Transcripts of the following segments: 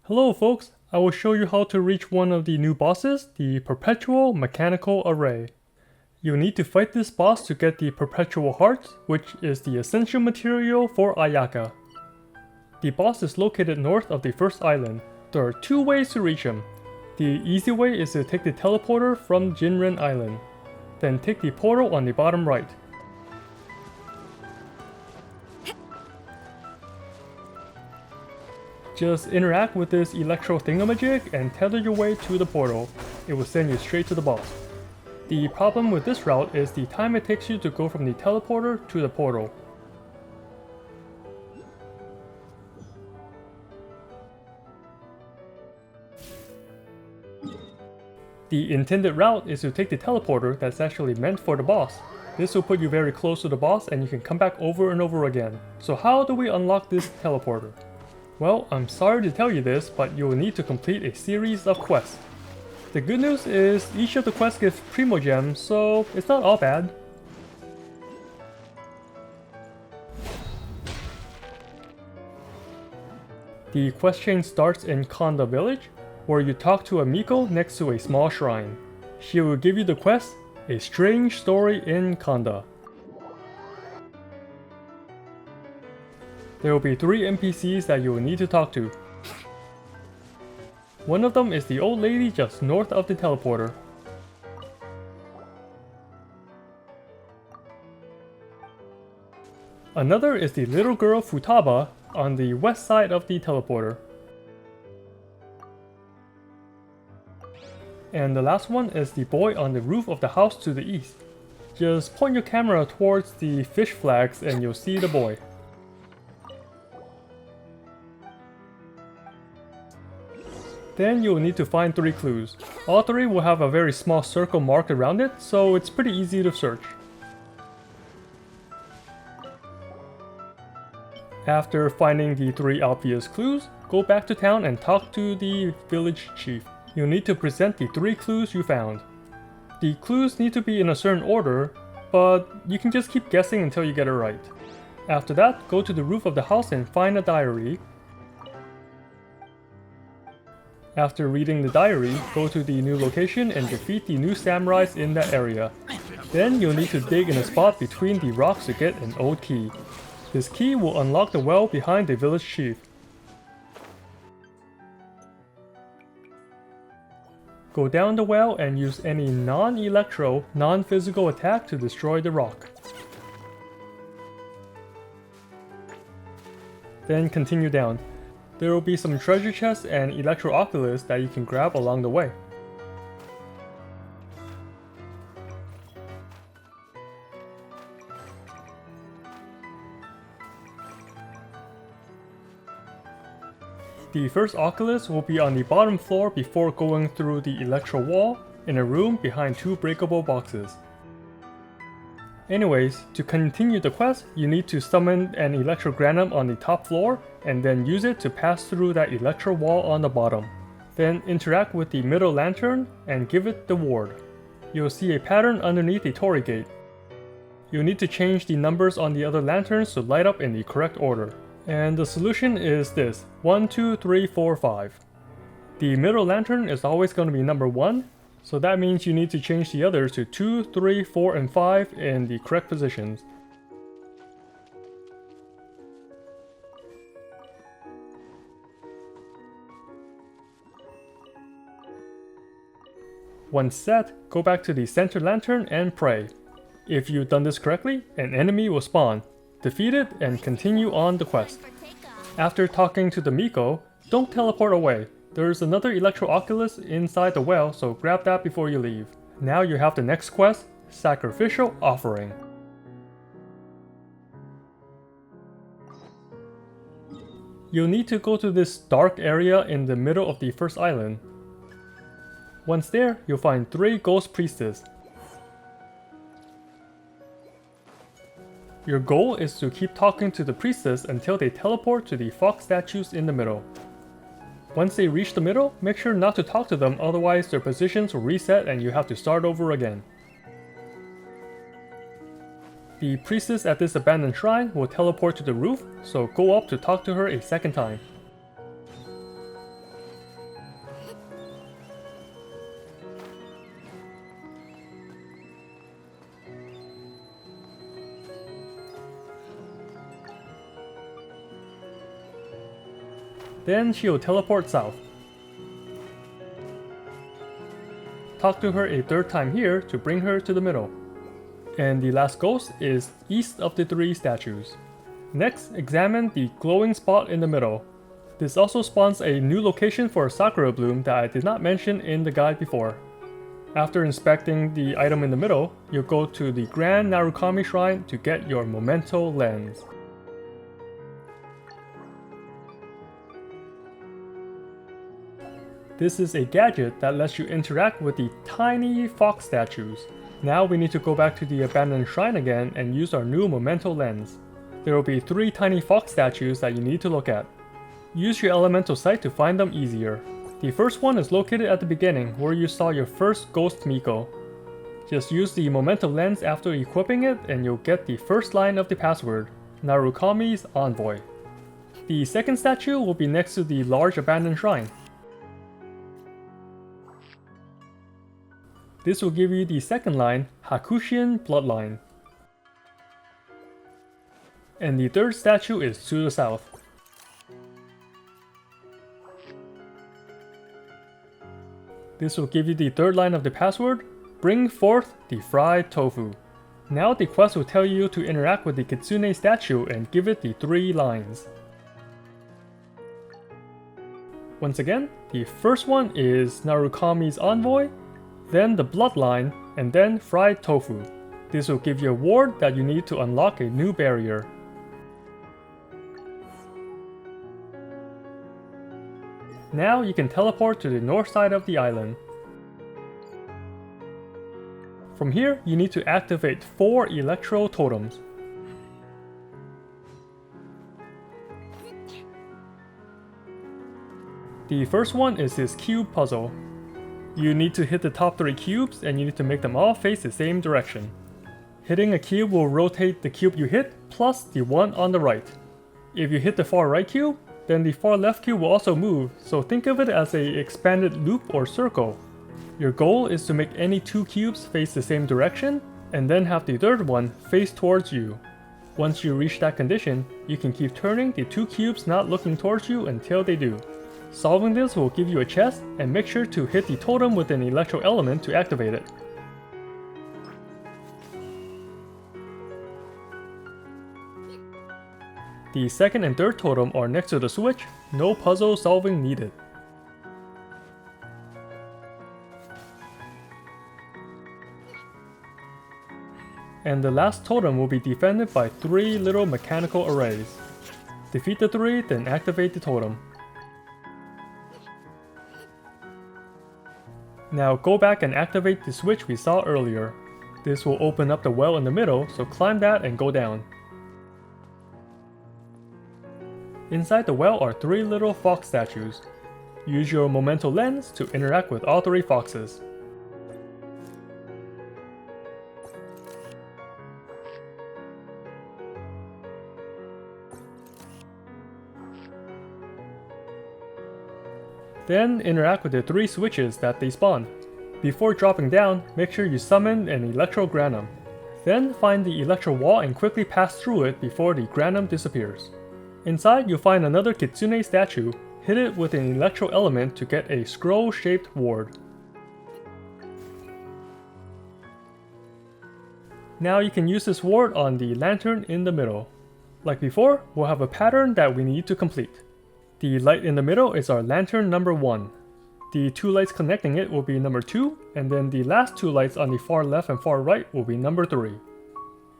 Hello folks, I will show you how to reach one of the new bosses, the Perpetual Mechanical Array. You need to fight this boss to get the Perpetual Heart, which is the essential material for Ayaka. The boss is located north of the first island. There are two ways to reach him. The easy way is to take the teleporter from Jinren Island. Then take the portal on the bottom right. Just interact with this electro thingamajig and tether your way to the portal. It will send you straight to the boss. The problem with this route is the time it takes you to go from the teleporter to the portal. The intended route is to take the teleporter that's actually meant for the boss. This will put you very close to the boss and you can come back over and over again. So how do we unlock this teleporter? Well, I'm sorry to tell you this, but you will need to complete a series of quests. The good news is each of the quests gives Primo Gems, so it's not all bad. The quest chain starts in Konda village, where you talk to a Miko next to a small shrine. She will give you the quest, A Strange Story in Konda. There will be 3 NPCs that you will need to talk to. One of them is the old lady just north of the teleporter. Another is the little girl Futaba on the west side of the teleporter. And the last one is the boy on the roof of the house to the east. Just point your camera towards the fish flags and you'll see the boy. Then you will need to find 3 clues. All 3 will have a very small circle marked around it, so it's pretty easy to search. After finding the 3 obvious clues, go back to town and talk to the village chief. You'll need to present the 3 clues you found. The clues need to be in a certain order, but you can just keep guessing until you get it right. After that, go to the roof of the house and find a diary. After reading the diary, go to the new location and defeat the new samurais in that area. Then you'll need to dig in a spot between the rocks to get an old key. This key will unlock the well behind the village chief. Go down the well and use any non-electro, non-physical attack to destroy the rock. Then continue down. There will be some treasure chests and electro oculus that you can grab along the way. The first oculus will be on the bottom floor before going through the electro wall in a room behind 2 breakable boxes. Anyways, to continue the quest, you need to summon an electro granum on the top floor and then use it to pass through that electro wall on the bottom. Then interact with the middle lantern and give it the ward. You'll see a pattern underneath the Torii gate. You'll need to change the numbers on the other lanterns to light up in the correct order. And the solution is this: 1, 2, 3, 4, 5. The middle lantern is always going to be number 1, so that means you need to change the others to 2, 3, 4, and 5 in the correct positions. Once set, go back to the center lantern and pray. If you've done this correctly, an enemy will spawn. Defeat it and continue on the quest. After talking to the Miko, don't teleport away. There's another electro oculus inside the well, so grab that before you leave. Now you have the next quest, Sacrificial Offering. You'll need to go to this dark area in the middle of the first island. Once there, you'll find 3 ghost priestesses. Your goal is to keep talking to the priestess until they teleport to the fox statues in the middle. Once they reach the middle, make sure not to talk to them, otherwise their positions will reset and you have to start over again. The priestess at this abandoned shrine will teleport to the roof, so go up to talk to her a second time. Then she'll teleport south. Talk to her a third time here to bring her to the middle. And the last ghost is east of the 3 statues. Next, examine the glowing spot in the middle. This also spawns a new location for a Sakura bloom that I did not mention in the guide before. After inspecting the item in the middle, you'll go to the Grand Narukami Shrine to get your Memento Lens. This is a gadget that lets you interact with the tiny fox statues. Now we need to go back to the abandoned shrine again and use our new Memento Lens. There will be 3 tiny fox statues that you need to look at. Use your elemental sight to find them easier. The first one is located at the beginning where you saw your first Ghost Miko. Just use the Memento Lens after equipping it and you'll get the first line of the password, Narukami's Envoy. The second statue will be next to the large abandoned shrine. This will give you the second line, Hakushin Bloodline. And the third statue is to the south. This will give you the third line of the password, Bring forth the fried tofu. Now the quest will tell you to interact with the Kitsune statue and give it the 3 lines. Once again, the first one is Narukami's Envoy, then the Bloodline, and then fried tofu. This will give you a ward that you need to unlock a new barrier. Now you can teleport to the north side of the island. From here, you need to activate 4 Electro Totems. The first one is this cube puzzle. You need to hit the top 3 cubes and you need to make them all face the same direction. Hitting a cube will rotate the cube you hit plus the one on the right. If you hit the far right cube, then the far left cube will also move, so think of it as an expanded loop or circle. Your goal is to make any 2 cubes face the same direction, and then have the third one face towards you. Once you reach that condition, you can keep turning the 2 cubes not looking towards you until they do. Solving this will give you a chest, and make sure to hit the totem with an electro element to activate it. The second and third totem are next to the switch, no puzzle solving needed. And the last totem will be defended by 3 little mechanical arrays. Defeat the 3, then activate the totem. Now go back and activate the switch we saw earlier. This will open up the well in the middle, so climb that and go down. Inside the well are 3 little fox statues. Use your Memento Lens to interact with all 3 foxes. Then interact with the 3 switches that they spawn. Before dropping down, make sure you summon an Electro Granum. Then find the Electro Wall and quickly pass through it before the Granum disappears. Inside, you'll find another Kitsune statue. Hit it with an Electro Element to get a scroll-shaped ward. Now you can use this ward on the lantern in the middle. Like before, we'll have a pattern that we need to complete. The light in the middle is our lantern number 1. The 2 lights connecting it will be number 2, and then the last 2 lights on the far left and far right will be number 3.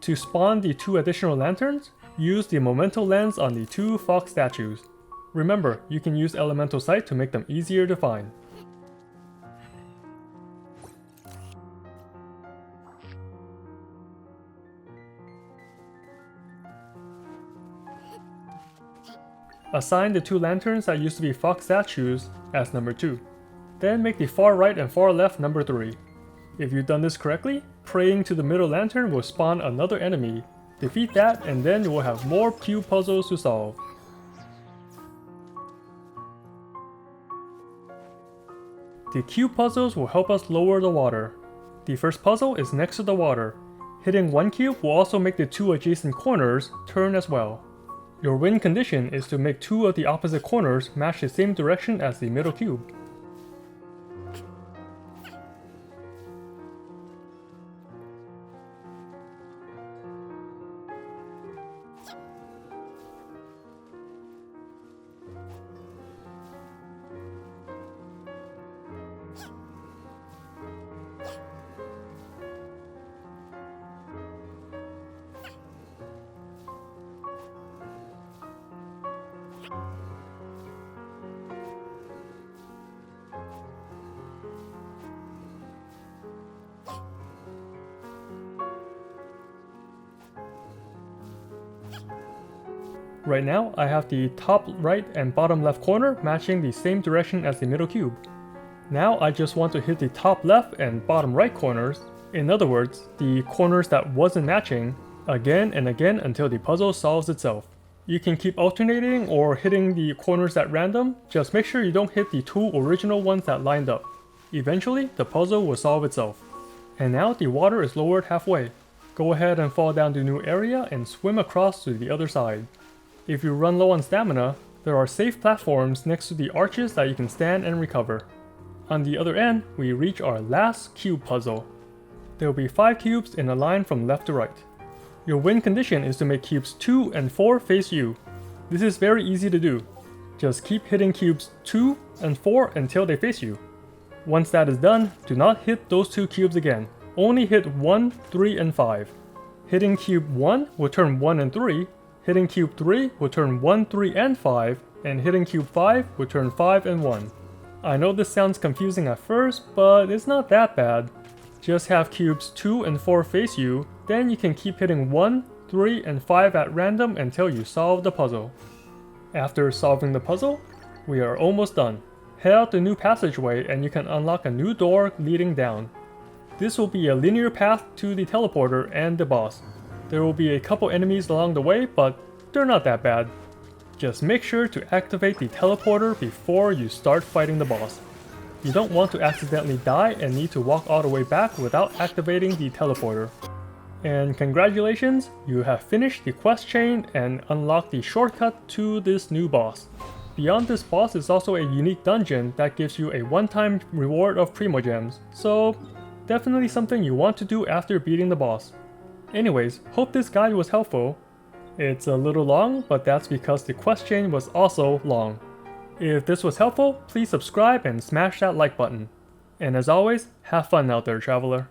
To spawn the 2 additional lanterns, use the Memento Lens on the 2 fox statues. Remember, you can use elemental sight to make them easier to find. Assign the 2 lanterns that used to be fox statues as number 2. Then make the far right and far left number 3. If you've done this correctly, praying to the middle lantern will spawn another enemy. Defeat that and then you will have more cube puzzles to solve. The cube puzzles will help us lower the water. The first puzzle is next to the water. Hitting 1 cube will also make the 2 adjacent corners turn as well. Your win condition is to make 2 of the opposite corners match the same direction as the middle cube. Right now, I have the top right and bottom left corner matching the same direction as the middle cube. Now I just want to hit the top left and bottom right corners, in other words, the corners that wasn't matching, again and again until the puzzle solves itself. You can keep alternating or hitting the corners at random, just make sure you don't hit the 2 original ones that lined up. Eventually, the puzzle will solve itself. And now the water is lowered halfway. Go ahead and fall down the new area and swim across to the other side. If you run low on stamina, there are safe platforms next to the arches that you can stand and recover. On the other end, we reach our last cube puzzle. There will be 5 cubes in a line from left to right. Your win condition is to make cubes 2 and 4 face you. This is very easy to do. Just keep hitting cubes 2 and 4 until they face you. Once that is done, do not hit those 2 cubes again. Only hit 1, 3, and 5. Hitting cube 1 will turn 1 and 3, hitting cube 3 will turn 1, 3, and 5, and hitting cube 5 will turn 5 and 1. I know this sounds confusing at first, but it's not that bad. Just have cubes 2 and 4 face you, then you can keep hitting 1, 3, and 5 at random until you solve the puzzle. After solving the puzzle, we are almost done. Head out the new passageway and you can unlock a new door leading down. This will be a linear path to the teleporter and the boss. There will be a couple enemies along the way, but they're not that bad. Just make sure to activate the teleporter before you start fighting the boss. You don't want to accidentally die and need to walk all the way back without activating the teleporter. And congratulations, you have finished the quest chain and unlocked the shortcut to this new boss. Beyond this boss is also a unique dungeon that gives you a one-time reward of Primogems, so definitely something you want to do after beating the boss. Anyways, hope this guide was helpful. It's a little long, but that's because the quest chain was also long. If this was helpful, please subscribe and smash that like button. And as always, have fun out there, traveler.